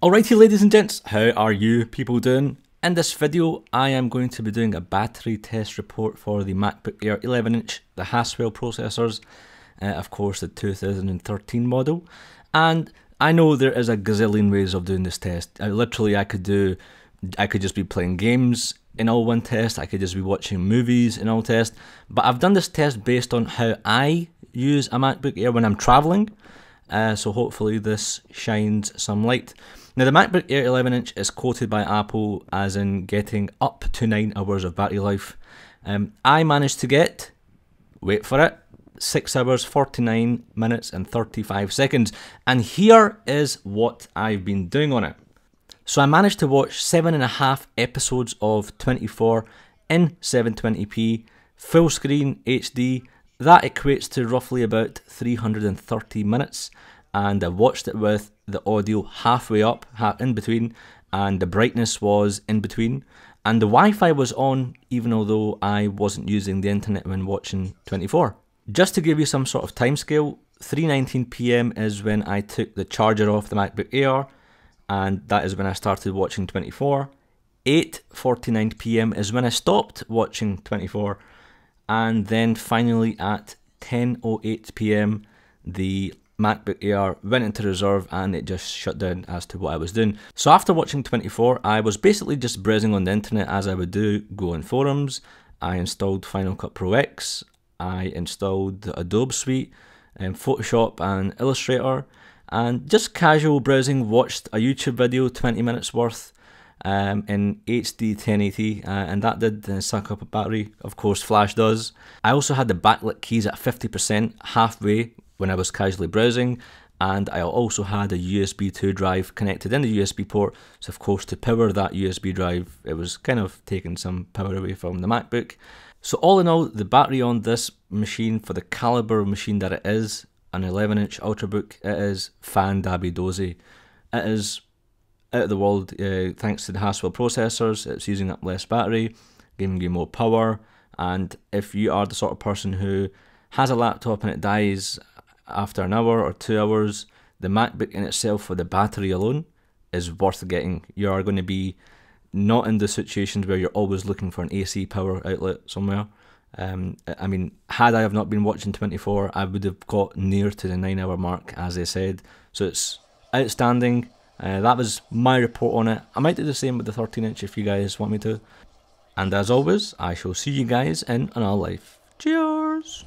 Alrighty ladies and gents, how are you people doing? In this video I am going to be doing a battery test report for the MacBook Air 11-inch, the Haswell processors, of course the 2013 model. And I know there is a gazillion ways of doing this test. I could just be playing games in all one test, I could just be watching movies in all test, but I've done this test based on how I use a MacBook Air when I'm travelling, so hopefully this shines some light. Now the MacBook Air 11-inch is quoted by Apple as in getting up to 9 hours of battery life. I managed to get, wait for it, 6 hours 49 minutes and 35 seconds, and here is what I've been doing on it. So I managed to watch 7.5 episodes of 24 in 720p, full screen HD. That equates to roughly about 330 minutes, and I watched it with the audio halfway up, in between, and the brightness was in between, and the Wi-Fi was on even although I wasn't using the internet when watching 24. Just to give you some sort of timescale, 3:19 PM is when I took the charger off the MacBook Air, and that is when I started watching 24. 8:49 PM is when I stopped watching 24, and then finally at 10:08 PM the MacBook Air went into reserve and it just shut down as to what I was doing. So after watching 24, I was basically just browsing on the internet as I would do, go on forums. I installed Final Cut Pro X, I installed the Adobe Suite, Photoshop and Illustrator, and just casual browsing, watched a YouTube video, 20 minutes worth, in HD 1080, and that did suck up a battery, of course Flash does. I also had the backlit keys at 50% halfway when I was casually browsing, and I also had a USB 2 drive connected in the USB port, so of course to power that USB drive it was kind of taking some power away from the MacBook. So all in all, the battery on this machine, for the caliber of machine that it is, an 11-inch Ultrabook, it is fan-dabby-dozy. It is out of the world, thanks to the Haswell processors. It's using up less battery, giving you more power, and if you are the sort of person who has a laptop and it dies after an hour or 2 hours, the MacBook in itself for the battery alone is worth getting. You are going to be not in the situations where you're always looking for an AC power outlet somewhere. I mean, had I have not been watching 24, I would have got near to the 9-hour mark, as they said. So it's outstanding. That was my report on it. I might do the same with the 13-inch if you guys want me to. And as always, I shall see you guys in another life. Cheers!